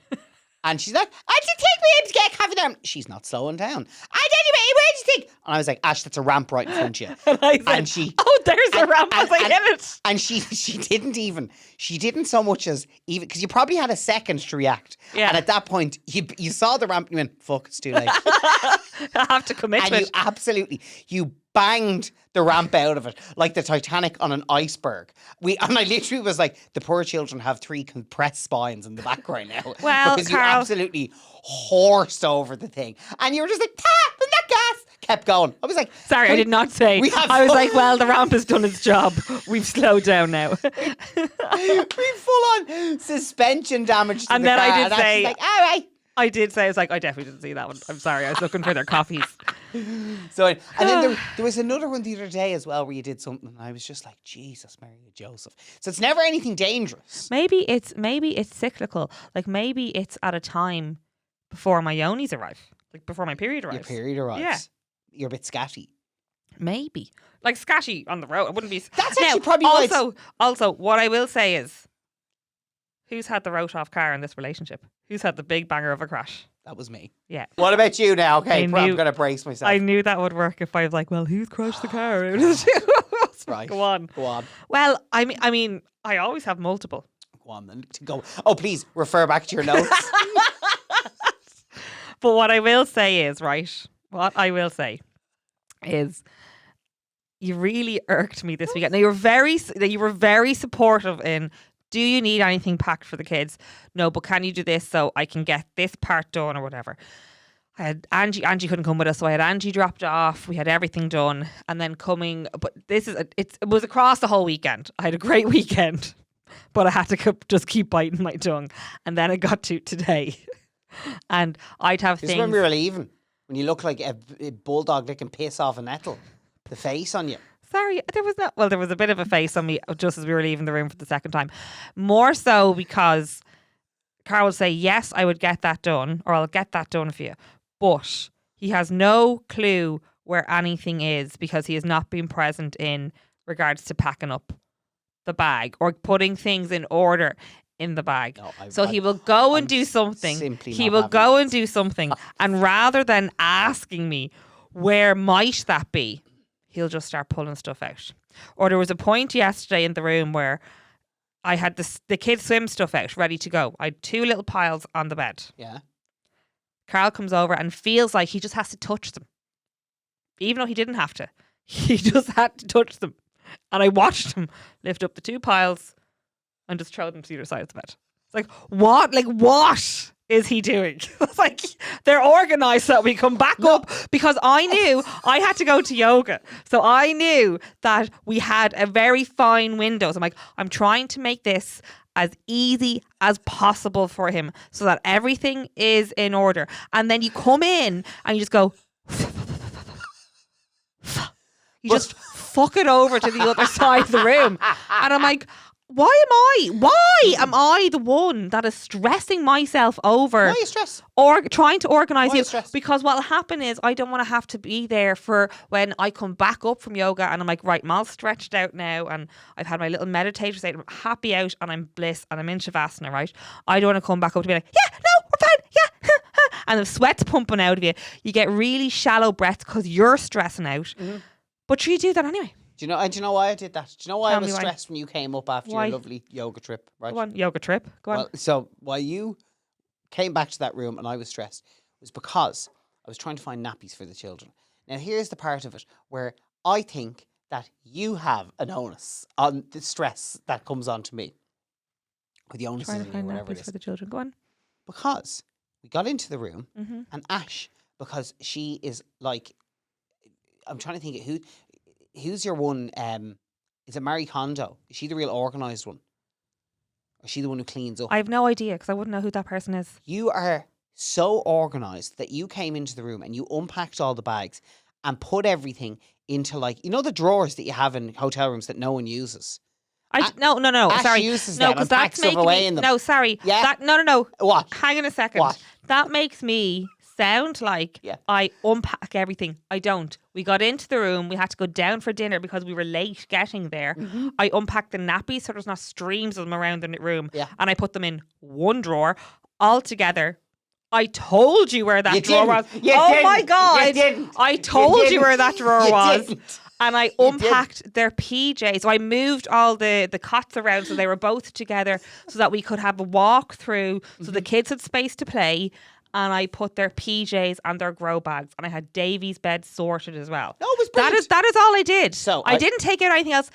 [SPEAKER 2] And she's like, "I did take me in to get a coffee down." She's not slowing down. "And anyway, where do you think?" And I was like, "Ash, that's a ramp right in front of you."
[SPEAKER 1] And I said,
[SPEAKER 2] And she-
[SPEAKER 1] oh, there's a ramp as I hit it.
[SPEAKER 2] And she didn't so much as even, because you probably had a second to react.
[SPEAKER 1] Yeah.
[SPEAKER 2] And at that point, you saw the ramp and you went, "Fuck, it's too late."
[SPEAKER 1] I have to commit
[SPEAKER 2] And
[SPEAKER 1] to
[SPEAKER 2] you banged the ramp out of it like the Titanic on an iceberg. And I literally was like, the poor children have 3 compressed spines in the back right now.
[SPEAKER 1] Well,
[SPEAKER 2] because you
[SPEAKER 1] Carl-
[SPEAKER 2] absolutely horsed over the thing. And you were just like, and that gas kept going. I was like,
[SPEAKER 1] Sorry, I did not say.
[SPEAKER 2] we have
[SPEAKER 1] I was
[SPEAKER 2] fun.
[SPEAKER 1] like, well, the ramp has done its job. We've slowed down now.
[SPEAKER 2] we full on suspension damage to
[SPEAKER 1] And
[SPEAKER 2] the
[SPEAKER 1] then I
[SPEAKER 2] car.
[SPEAKER 1] did
[SPEAKER 2] And I was
[SPEAKER 1] say-
[SPEAKER 2] like, all right.
[SPEAKER 1] I did say, I was like, I definitely didn't see that one. I'm sorry, I was looking for their coffees.
[SPEAKER 2] So, and then there was another one the other day as well where you did something and I was just like, Jesus, Mary and Joseph. So it's never anything dangerous.
[SPEAKER 1] Maybe it's cyclical. Like maybe it's at a time before my yonis arrive, like before my period arrives.
[SPEAKER 2] Your period arrives.
[SPEAKER 1] Yeah.
[SPEAKER 2] You're a bit scatty.
[SPEAKER 1] Maybe like scatty on the road. I wouldn't be.
[SPEAKER 2] That's actually probably why it's-
[SPEAKER 1] Also, what I will say is, who's had the wrote off car in this relationship? Who's had the big banger of a crash?
[SPEAKER 2] That was me.
[SPEAKER 1] Yeah.
[SPEAKER 2] What about you now? Okay,
[SPEAKER 1] I
[SPEAKER 2] I'm
[SPEAKER 1] knew-
[SPEAKER 2] going to brace myself.
[SPEAKER 1] I knew that would work if I was like, well, who's crashed the car?
[SPEAKER 2] Right.
[SPEAKER 1] Go on.
[SPEAKER 2] Go on.
[SPEAKER 1] Well, I mean, I always have multiple.
[SPEAKER 2] Go on then. Go. Oh, please refer back to your notes.
[SPEAKER 1] But what I will say is, right, what I will say is you really irked me this weekend. Now, you were very supportive in, do you need anything packed for the kids? No, but can you do this so I can get this part done or whatever? I had Angie couldn't come with us, so I had Angie dropped off. We had everything done, and then but it was across the whole weekend. I had a great weekend, but I had to just keep biting my tongue, and then it got to today, and I'd have
[SPEAKER 2] This
[SPEAKER 1] things.
[SPEAKER 2] is when we were leaving, when you look like a bulldog licking piss off a nettle, the face on you.
[SPEAKER 1] Sorry, there was a bit of a face on me just as we were leaving the room for the second time, more so because Carl would say, "Yes, I would get that done, or I'll get that done for you." But he has no clue where anything is because he has not been present in regards to packing up the bag or putting things in order in the bag. No, he will go and do something. He will go and do something. And rather than asking me, where might that be? He'll just start pulling stuff out. Or there was a point yesterday in the room where I had the kids' swim stuff out, ready to go. I had 2 little piles on the bed.
[SPEAKER 2] Yeah.
[SPEAKER 1] Carl comes over and feels like he just has to touch them. Even though he didn't have to. He just had to touch them. And I watched him lift up the 2 piles and just throw them to the other side of the bed. It's like, what? Like, what is he doing? It's like, they're organised so that we come back up, because I knew I had to go to yoga. So I knew that we had a very fine window. So I'm like, I'm trying to make this as easy as possible for him so that everything is in order. And then you come in and you just go, you just fuck it over to the other side of the room. And I'm like, why am I the one that is stressing myself over?
[SPEAKER 2] Why are you stressed?
[SPEAKER 1] Or trying to organise
[SPEAKER 2] Why
[SPEAKER 1] you?
[SPEAKER 2] stress?
[SPEAKER 1] Because what'll happen is I don't want to have to be there for when I come back up from yoga and I'm like, right, I'm all stretched out now and I've had my little meditator state, I'm happy out and I'm bliss and I'm in Shavasana, right? I don't want to come back up to be like, yeah, no, we're fine, yeah. And the sweat's pumping out of you. You get really shallow breaths because you're stressing out. Mm-hmm. But you do that anyway.
[SPEAKER 2] Do you know why I did that? Do you know why
[SPEAKER 1] Tell
[SPEAKER 2] I was
[SPEAKER 1] me why.
[SPEAKER 2] stressed when you came up after your lovely yoga trip? Right.
[SPEAKER 1] Go on, yoga trip. Go on.
[SPEAKER 2] Well, so why you came back to that room and I was stressed was because I was trying to find nappies for the children. Now here's the part of it where I think that you have an onus on the stress that comes on to me. Or the onus
[SPEAKER 1] Trying to
[SPEAKER 2] on you,
[SPEAKER 1] find
[SPEAKER 2] whatever it
[SPEAKER 1] nappies
[SPEAKER 2] is.
[SPEAKER 1] for the children. Go on.
[SPEAKER 2] Because we got into the room
[SPEAKER 1] Mm-hmm.
[SPEAKER 2] and Ash, because she is like, I'm trying to think who's your one, is it Marie Kondo? Is she the real organised one? Or is she the one who cleans up?
[SPEAKER 1] I have no idea because I wouldn't know who that person is.
[SPEAKER 2] You are so organised that you came into the room and you unpacked all the bags and put everything into, like, you know, the drawers that you have in hotel rooms that no one uses.
[SPEAKER 1] No,
[SPEAKER 2] Ash
[SPEAKER 1] sorry.
[SPEAKER 2] uses
[SPEAKER 1] No,
[SPEAKER 2] them
[SPEAKER 1] because
[SPEAKER 2] and
[SPEAKER 1] that's
[SPEAKER 2] packs stuff
[SPEAKER 1] making
[SPEAKER 2] away
[SPEAKER 1] me.
[SPEAKER 2] in them.
[SPEAKER 1] No, sorry.
[SPEAKER 2] Yeah.
[SPEAKER 1] No.
[SPEAKER 2] What?
[SPEAKER 1] Hang on a second.
[SPEAKER 2] What?
[SPEAKER 1] That makes me sound like I unpack everything. I don't. We got into the room. We had to go down for dinner because we were late getting there. Mm-hmm. I unpacked the nappies so there's not streams of them around the room. Yeah. And I put them in one drawer all together. I told you where that drawer was. My God. I told you where that drawer was. Didn't. And I unpacked their PJs. So I moved all the cots around so they were both together so that we could have a walk through so the kids had space to play. And I put their PJs and their grow bags. And I had Davey's bed sorted as well.
[SPEAKER 2] No, it was brilliant.
[SPEAKER 1] That is all I did.
[SPEAKER 2] So
[SPEAKER 1] I didn't take out anything else.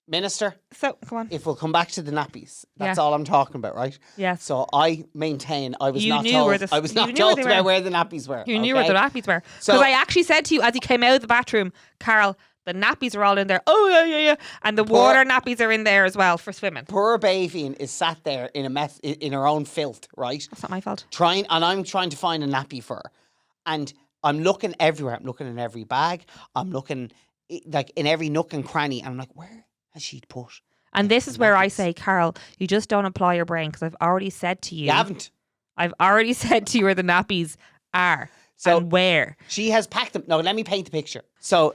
[SPEAKER 2] Minister.
[SPEAKER 1] So, come on.
[SPEAKER 2] If we'll come back to the nappies, that's all I'm talking about, right?
[SPEAKER 1] Yes.
[SPEAKER 2] So I maintain I was not told about where the nappies were.
[SPEAKER 1] You knew where the nappies were. Because I actually said to you as he came out of the bathroom, Carl, the nappies are all in there. Oh, yeah. And the water nappies are in there as well for swimming.
[SPEAKER 2] Poor Bavian is sat there in a mess, in her own filth, right?
[SPEAKER 1] That's not my fault.
[SPEAKER 2] I'm trying to find a nappy for her. And I'm looking everywhere. I'm looking in every bag. I'm looking like in every nook and cranny. And I'm like, where has she put?
[SPEAKER 1] And this is where I say, Carl, you just don't apply your brain because I've already said to you.
[SPEAKER 2] You haven't.
[SPEAKER 1] I've already said to you where the nappies are and where.
[SPEAKER 2] She has packed them. No, let me paint the picture. So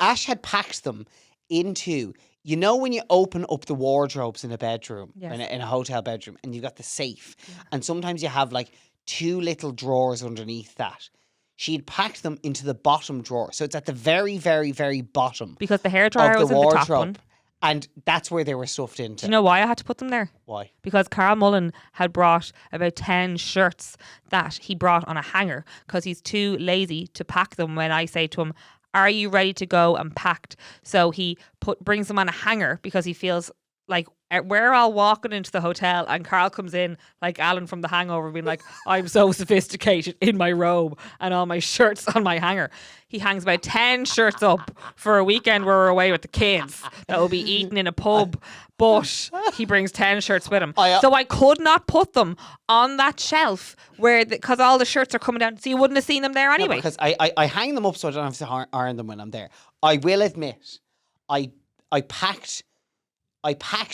[SPEAKER 2] Ash had packed them into, you know, when you open up the wardrobes in a bedroom, in a hotel bedroom, and you've got the safe, and sometimes you have like 2 little drawers underneath that. She'd packed them into the bottom drawer. So it's at the very, very, very bottom.
[SPEAKER 1] Because the hairdryer was in the top one.
[SPEAKER 2] And that's where they were stuffed into.
[SPEAKER 1] Do you know why I had to put them there?
[SPEAKER 2] Why?
[SPEAKER 1] Because Carl Mullan had brought about 10 shirts that he brought on a hanger because he's too lazy to pack them when I say to him, are you ready to go and packed? So he brings them on a hanger because he feels like we're all walking into the hotel and Carl comes in like Alan from The Hangover being like, I'm so sophisticated in my robe and all my shirts on my hanger. He hangs about 10 shirts up for a weekend where we're away with the kids that will be eaten in a pub, but he brings 10 shirts with him. So I could not put them on that shelf because all the shirts are coming down, so you wouldn't have seen them there anyway.
[SPEAKER 2] No, because I hang them up so I don't have to iron them when I'm there. I will admit, I packed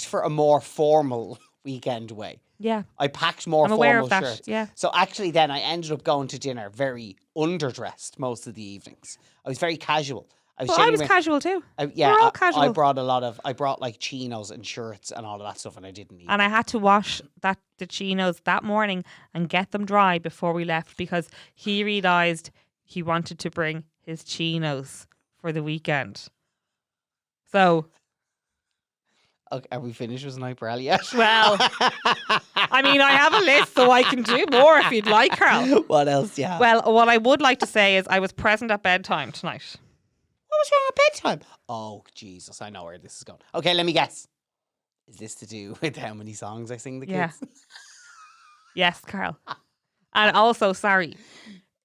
[SPEAKER 2] for a more formal weekend away.
[SPEAKER 1] Yeah.
[SPEAKER 2] I packed more formal shirts.
[SPEAKER 1] Yeah.
[SPEAKER 2] So actually then I ended up going to dinner very underdressed most of the evenings. I was very casual.
[SPEAKER 1] I was casual too.
[SPEAKER 2] We're
[SPEAKER 1] all casual.
[SPEAKER 2] I brought like chinos and shirts and all of that stuff, and I didn't need
[SPEAKER 1] And I had to wash the chinos that morning and get them dry before we left because he realised he wanted to bring his chinos for the weekend. So...
[SPEAKER 2] Okay, are we finished with Sniper yet?
[SPEAKER 1] Well, I mean, I have a list so I can do more if you'd like, Carl.
[SPEAKER 2] What else do you have?
[SPEAKER 1] Well, what I would like to say is I was present at bedtime tonight.
[SPEAKER 2] What was wrong at bedtime? Oh, Jesus, I know where this is going. Okay, let me guess. Is this to do with how many songs I sing the kids?
[SPEAKER 1] Yeah. Yes, Carl. And also, sorry,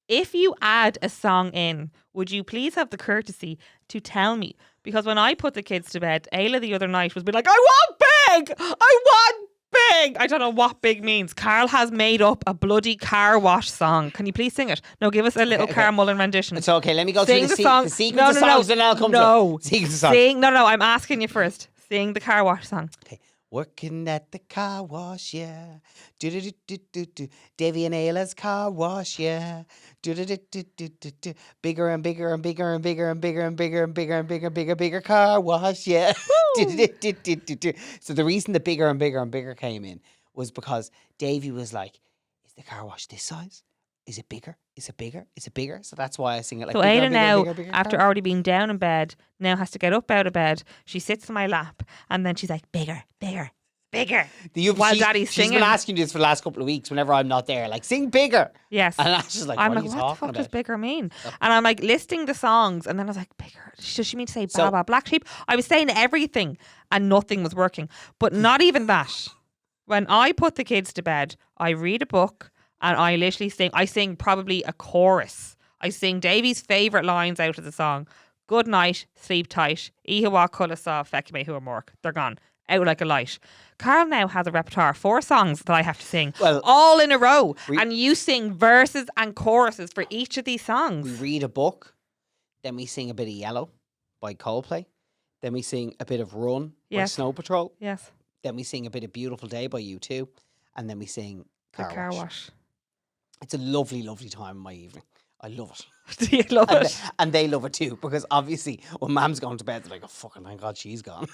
[SPEAKER 1] if you add a song in, would you please have the courtesy to tell me? Because when I put the kids to bed, Ayla the other night was like, I want big! I want big! I don't know what big means. Carl has made up a bloody car wash song. Can you please sing it? No, give us a little Carl Mullan rendition.
[SPEAKER 2] It's okay, let me go
[SPEAKER 1] sing
[SPEAKER 2] through
[SPEAKER 1] the
[SPEAKER 2] sequence of songs and I'll come to it. Sequence of songs.
[SPEAKER 1] No, I'm asking you first. Sing the car wash song.
[SPEAKER 2] Okay. Working at the car wash, yeah. Do. Davy and Ayla's car wash, yeah. Do. Bigger and bigger and bigger and bigger and bigger and bigger and bigger and bigger car wash, yeah. So the reason the bigger and bigger and bigger came in was because Davy was like, "Is the car wash this size? Is it bigger? Is it bigger? Is it bigger?" So that's why I sing it like.
[SPEAKER 1] So
[SPEAKER 2] bigger,
[SPEAKER 1] Ayla
[SPEAKER 2] bigger,
[SPEAKER 1] now,
[SPEAKER 2] bigger, bigger
[SPEAKER 1] after
[SPEAKER 2] car.
[SPEAKER 1] already being down in bed, now has to get up out of bed. She sits in my lap and then she's like, bigger, bigger, bigger. While Daddy's singing.
[SPEAKER 2] She's been asking you this for the last couple of weeks whenever I'm not there. Like, sing bigger.
[SPEAKER 1] Yes.
[SPEAKER 2] And I'm just like,
[SPEAKER 1] I'm
[SPEAKER 2] what
[SPEAKER 1] like,
[SPEAKER 2] are you
[SPEAKER 1] what the
[SPEAKER 2] talking
[SPEAKER 1] fuck does
[SPEAKER 2] about?
[SPEAKER 1] bigger mean? And I'm like listing the songs and then I was like, bigger. Does she mean to say Baba Black Sheep? I was saying everything and nothing was working. But not even that. When I put the kids to bed, I read a book and I literally sing. I sing probably a chorus. I sing Davy's favourite lines out of the song. Good night, sleep tight. Ihawa Kula saw feck me who are mork. They're gone. Out like a light. Carl now has a repertoire, 4 songs that I have to sing, all in a row. And you sing verses and choruses for each of these songs.
[SPEAKER 2] We read a book, then we sing a bit of Yellow by Coldplay, then we sing a bit of Run by Snow Patrol,
[SPEAKER 1] Yes.
[SPEAKER 2] then we sing a bit of Beautiful Day by U2, and then we sing Car Wash. It's a lovely, lovely time in my evening. I love it.
[SPEAKER 1] Do you love it?
[SPEAKER 2] And they love it too, because obviously when Mam's going to bed, they're like, oh, fucking thank God she's gone.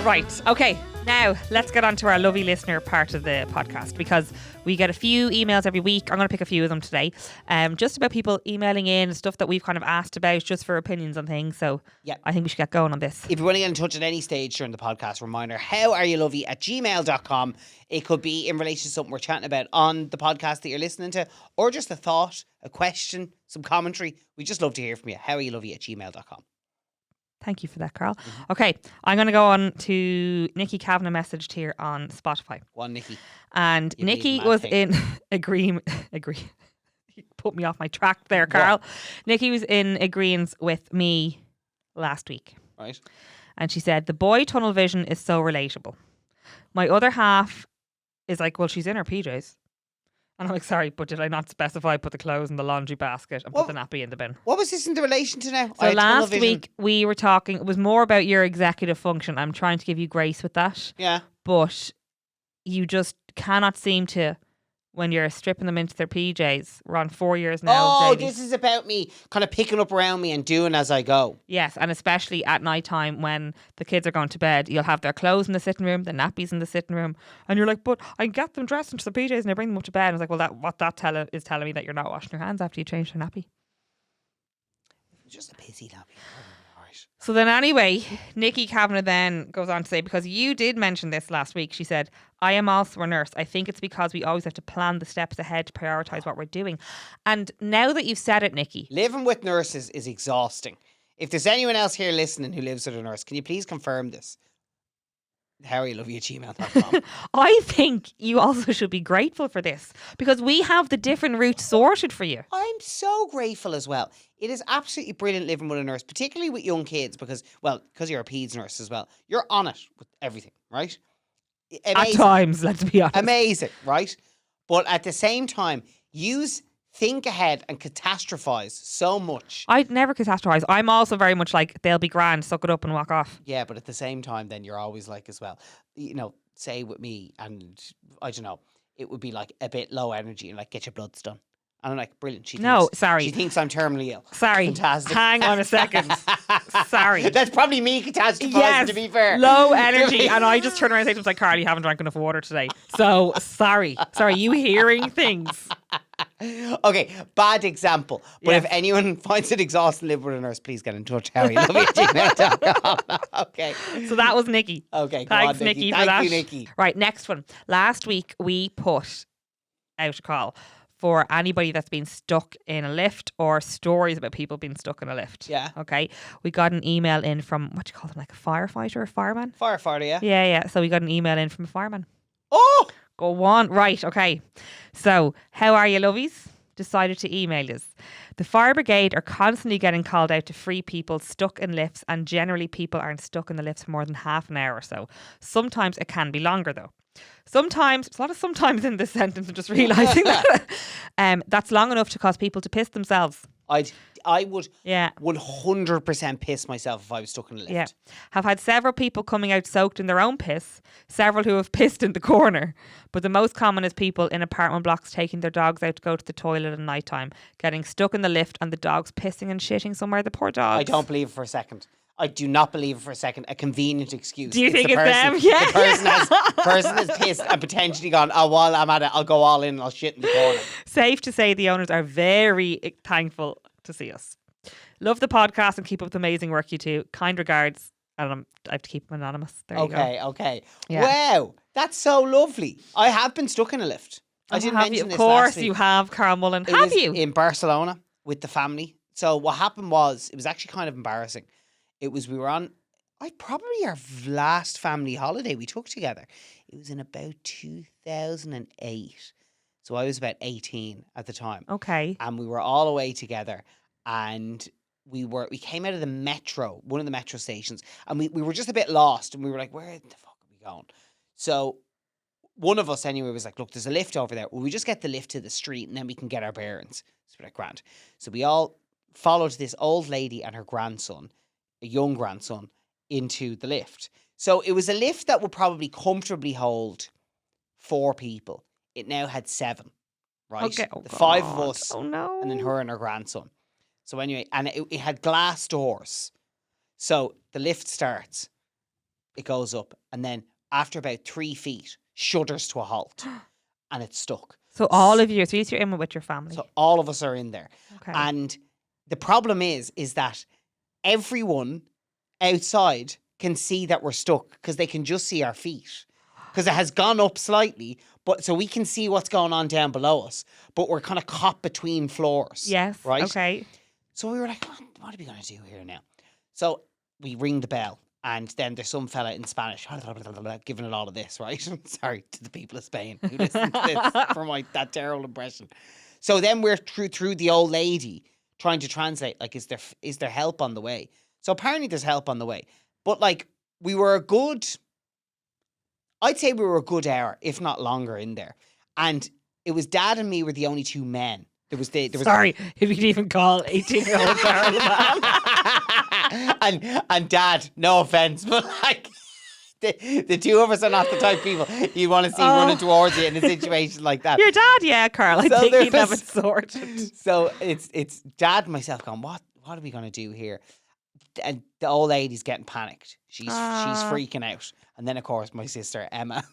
[SPEAKER 1] Right. Okay. Now, let's get on to our Lovie listener part of the podcast because we get a few emails every week. I'm going to pick a few of them today. Just about people emailing in stuff that we've kind of asked about just for opinions on things. So I think we should get going on this.
[SPEAKER 2] If you want to get in touch at any stage during the podcast, reminder, howareyolovie@gmail.com. It could be in relation to something we're chatting about on the podcast that you're listening to, or just a thought, a question, some commentary. We just love to hear from you. howareyolovie@gmail.com.
[SPEAKER 1] Thank you for that, Carl. Mm-hmm. Okay, I'm going to go on to Nikki Kavanagh messaged here on Spotify.
[SPEAKER 2] One, Nikki.
[SPEAKER 1] And Nikki was in agree. You put me off my track there, Carl. Yeah. Nikki was in agreement with me last week.
[SPEAKER 2] Right.
[SPEAKER 1] And she said, the boy tunnel vision is so relatable. My other half is like, well, she's in her PJs. And I'm like, sorry, but did I not specify put the clothes in the laundry basket and put the nappy in the bin?
[SPEAKER 2] What was this in the relation to now?
[SPEAKER 1] So last week we were talking, it was more about your executive function. I'm trying to give you grace with that.
[SPEAKER 2] Yeah.
[SPEAKER 1] But you just cannot seem to, when you're stripping them into their PJs. We're on 4 years now.
[SPEAKER 2] Oh,
[SPEAKER 1] Davey.
[SPEAKER 2] This is about me kind of picking up around me and doing as I go.
[SPEAKER 1] Yes, and especially at night time when the kids are going to bed, you'll have their clothes in the sitting room, the nappies in the sitting room, and you're like, but I can get them dressed into the PJs and I bring them up to bed. And I was like, well, that is telling me that you're not washing your hands after you change your nappy.
[SPEAKER 2] Just a pissy nappy. Right.
[SPEAKER 1] So then anyway, Nikki Kavanagh then goes on to say, because you did mention this last week, she said, I am also a nurse. I think it's because we always have to plan the steps ahead to prioritise what we're doing. And now that you've said it, Nikki.
[SPEAKER 2] Living with nurses is exhausting. If there's anyone else here listening who lives with a nurse, can you please confirm this? HarryLovey@gmail.com.
[SPEAKER 1] I think you also should be grateful for this because we have the different routes sorted for you.
[SPEAKER 2] I'm so grateful as well. It is absolutely brilliant living with a nurse, particularly with young kids because you're a peds nurse as well. You're on it with everything, right?
[SPEAKER 1] At
[SPEAKER 2] Amazing.
[SPEAKER 1] times, let's be honest.
[SPEAKER 2] Amazing, right? But at the same time, think ahead and catastrophize so much.
[SPEAKER 1] I'd never catastrophise. I'm also very much like, they'll be grand, suck it up and walk off.
[SPEAKER 2] Yeah, but at the same time, then you're always like as well, say with me, and I don't know, it would be like a bit low energy and like, get your bloods done. And I'm like, brilliant. She thinks I'm terminally ill.
[SPEAKER 1] Sorry.
[SPEAKER 2] Fantastic.
[SPEAKER 1] Hang on a second. Sorry.
[SPEAKER 2] That's probably me catastrophizing,
[SPEAKER 1] Yes,
[SPEAKER 2] to be fair.
[SPEAKER 1] low energy. And I just turn around and say to him, like, Carl, you haven't drank enough water today. So, sorry. Sorry, you hearing things.
[SPEAKER 2] Okay, bad example. But
[SPEAKER 1] Yes.
[SPEAKER 2] if anyone finds it exhausting to live with a nurse, please get in touch. HarryLovey@gmail.com. Okay.
[SPEAKER 1] So that was Nikki.
[SPEAKER 2] Okay, go
[SPEAKER 1] Thanks,
[SPEAKER 2] on,
[SPEAKER 1] Nikki, for
[SPEAKER 2] Thank
[SPEAKER 1] that.
[SPEAKER 2] you, Nikki.
[SPEAKER 1] Right, next one. Last week, we put out a call for anybody that's been stuck in a lift or stories about people being stuck in a lift.
[SPEAKER 2] Yeah.
[SPEAKER 1] Okay. We got an email in from, what do you call them, like a firefighter or fireman?
[SPEAKER 2] Firefighter, yeah?
[SPEAKER 1] Yeah. So we got an email in from a fireman.
[SPEAKER 2] Oh!
[SPEAKER 1] Go on. Right. Okay. So, how are you, lovies? Decided to email us. The fire brigade are constantly getting called out to free people stuck in lifts, and generally people aren't stuck in the lifts for more than half an hour or so. Sometimes it can be longer though. Sometimes, there's a lot of sometimes in this sentence, I'm just realising that. That's long enough to cause people to piss themselves.
[SPEAKER 2] I would
[SPEAKER 1] Yeah.
[SPEAKER 2] 100% piss myself if I was stuck in a lift.
[SPEAKER 1] Yeah. Have had several people coming out soaked in their own piss, several who have pissed in the corner. But the most common is people in apartment blocks taking their dogs out to go to the toilet at night time, getting stuck in the lift and the dogs pissing and shitting somewhere, the poor dogs.
[SPEAKER 2] I don't believe it for a second. I do not believe it for a second. A convenient excuse.
[SPEAKER 1] Do you think
[SPEAKER 2] the
[SPEAKER 1] it's them?
[SPEAKER 2] person-
[SPEAKER 1] Yeah.
[SPEAKER 2] The person has pissed and potentially gone, oh, while I'm at it, I'll go all in and I'll shit in the corner.
[SPEAKER 1] Safe to say the owners are very thankful to see us. Love the podcast and keep up the amazing work you do. Kind regards. And I have to keep them anonymous. There you go.
[SPEAKER 2] Okay.
[SPEAKER 1] Yeah.
[SPEAKER 2] Wow. That's so lovely. I have been stuck in a lift. I didn't
[SPEAKER 1] Have you?
[SPEAKER 2] mention
[SPEAKER 1] Of
[SPEAKER 2] this
[SPEAKER 1] course
[SPEAKER 2] last week.
[SPEAKER 1] you have, Carl Mullan.
[SPEAKER 2] It
[SPEAKER 1] Have
[SPEAKER 2] was
[SPEAKER 1] you?
[SPEAKER 2] in Barcelona with the family. So what happened was, it was actually kind of embarrassing. We were on, probably our last family holiday we took together. It was in about 2008. So I was about 18 at the time.
[SPEAKER 1] Okay.
[SPEAKER 2] And we were all away together, and we came out of the metro, one of the metro stations, and we were just a bit lost, and we were like, where the fuck are we going? So one of us anyway was like, look, there's a lift over there. Will we just get the lift to the street and then we can get our bearings? So we're like, grand. So we all followed this old lady and her grandson, a young grandson, into the lift. So it was a lift that would probably comfortably hold 4 people. It now had 7, right?
[SPEAKER 1] Okay. Oh,
[SPEAKER 2] the 5 of
[SPEAKER 1] God.
[SPEAKER 2] us,
[SPEAKER 1] Oh no.
[SPEAKER 2] and then her and her grandson. So anyway, and it had glass doors. So the lift starts, it goes up, and then after about 3 feet, shudders to a halt, and it's stuck.
[SPEAKER 1] So all of you, so you're in with your family.
[SPEAKER 2] So all of us are in there.
[SPEAKER 1] Okay.
[SPEAKER 2] And the problem is that everyone outside can see that we're stuck because they can just see our feet. Because it has gone up slightly, but so we can see what's going on down below us, but we're kind of caught between floors.
[SPEAKER 1] Yes.
[SPEAKER 2] Right?
[SPEAKER 1] Okay.
[SPEAKER 2] So we were like, what are we going to do here now? So we ring the bell, and then there's some fella in Spanish giving it all of this, right? Sorry to the people of Spain who listen to this for that terrible impression. So then we're through the old lady trying to translate, like, is there help on the way? So apparently there's help on the way. But like, I'd say we were a good hour, if not longer, in there. And it was Dad and me were the only 2 men.
[SPEAKER 1] Sorry, if you'd even call 18-year-old Carl
[SPEAKER 2] and Dad, no offense, but like the 2 of us are not the type of people you want to see running towards you in a situation like that.
[SPEAKER 1] Your dad, yeah, Carl. I think he'd have it sorted.
[SPEAKER 2] So it's Dad and myself going, what are we going to do here? And the old lady's getting panicked. She's freaking out. And then, of course, my sister, Emma,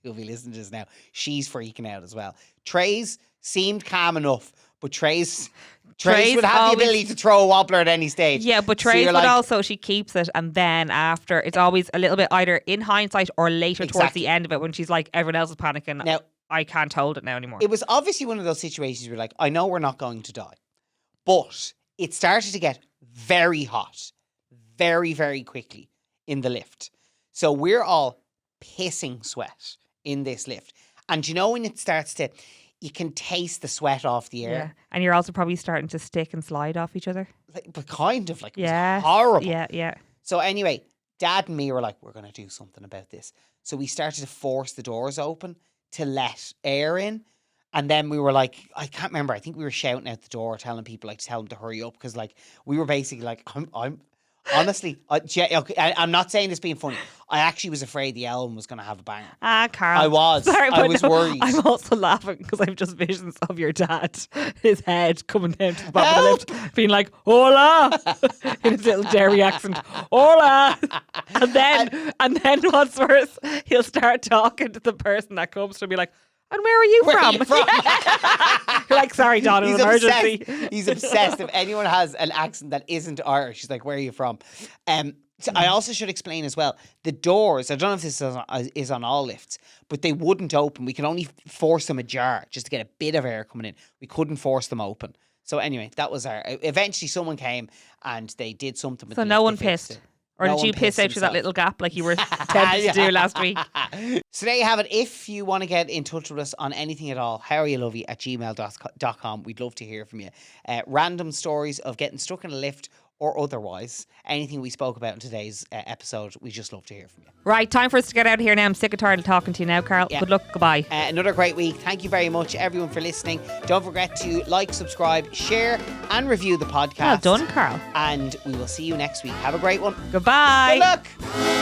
[SPEAKER 2] who'll be listening to this now, she's freaking out as well. Trays seemed calm enough, But Trace
[SPEAKER 1] Trace
[SPEAKER 2] would have
[SPEAKER 1] always-
[SPEAKER 2] the ability to throw a wobbler at any stage.
[SPEAKER 1] Yeah, but
[SPEAKER 2] So
[SPEAKER 1] Trace
[SPEAKER 2] you're
[SPEAKER 1] would
[SPEAKER 2] like-
[SPEAKER 1] also, she keeps it, and then after, it's always a little bit either in hindsight or later towards
[SPEAKER 2] Exactly.
[SPEAKER 1] the end of it when she's like, everyone else is panicking.
[SPEAKER 2] Now,
[SPEAKER 1] I can't hold it now anymore.
[SPEAKER 2] it was obviously one of those situations where like, I know we're not going to die. But it started to get very hot very, very quickly in the lift. So we're all pissing sweat in this lift. And you know when it starts to, you can taste the sweat off the
[SPEAKER 1] yeah.
[SPEAKER 2] air.
[SPEAKER 1] And you're also probably starting to stick and slide off each other.
[SPEAKER 2] Like, but kind of like, it
[SPEAKER 1] Yeah.
[SPEAKER 2] was horrible.
[SPEAKER 1] Yeah, yeah.
[SPEAKER 2] So anyway, Dad and me were like, we're going to do something about this. So we started to force the doors open to let air in. And then we were like, I can't remember. I think we were shouting out the door, telling people like to tell them to hurry up. Because like, we were basically like, I'm honestly, I'm not saying this being funny. I actually was afraid the Ellen was going to have a banger.
[SPEAKER 1] Ah, Carl.
[SPEAKER 2] I was.
[SPEAKER 1] Sorry,
[SPEAKER 2] I
[SPEAKER 1] but
[SPEAKER 2] was
[SPEAKER 1] no,
[SPEAKER 2] worried.
[SPEAKER 1] I'm also laughing because I've just visions of your dad, his head coming down to the bottom of the lift, being like, hola, in his little Derry accent, hola. And then what's worse, he'll start talking to the person that comes to be like, and where are you
[SPEAKER 2] Where
[SPEAKER 1] from?
[SPEAKER 2] are you from?
[SPEAKER 1] You're like, sorry, Don, an emergency.
[SPEAKER 2] He's obsessed. If anyone has an accent that isn't Irish, he's like, where are you from? So I also should explain as well, the doors, I don't know if this is on all lifts, but they wouldn't open. We could only force them ajar just to get a bit of air coming in. We couldn't force them open. So anyway, that was eventually someone came and they did something with
[SPEAKER 1] So
[SPEAKER 2] the
[SPEAKER 1] no
[SPEAKER 2] lift.
[SPEAKER 1] one
[SPEAKER 2] They fixed
[SPEAKER 1] pissed?
[SPEAKER 2] it.
[SPEAKER 1] Or
[SPEAKER 2] No
[SPEAKER 1] did you
[SPEAKER 2] one
[SPEAKER 1] piss
[SPEAKER 2] pissed
[SPEAKER 1] out through that
[SPEAKER 2] himself.
[SPEAKER 1] little gap like you were tempted to do last week?
[SPEAKER 2] So there you have it. If you want to get in touch with us on anything at all, howareyolovey@gmail.com. We'd love to hear from you. Random stories of getting stuck in a lift or otherwise, anything we spoke about in today's episode, we just love to hear from you.
[SPEAKER 1] Right, time for us to get out of here now. I'm sick and tired of talking to you now, Carl.
[SPEAKER 2] Yeah.
[SPEAKER 1] Good luck. Goodbye.
[SPEAKER 2] Another great week. Thank you very much, everyone, for listening. Don't forget to like, subscribe, share, and review the podcast.
[SPEAKER 1] Well done, Carl.
[SPEAKER 2] And we will see you next week. Have a great one.
[SPEAKER 1] Goodbye.
[SPEAKER 2] Good luck.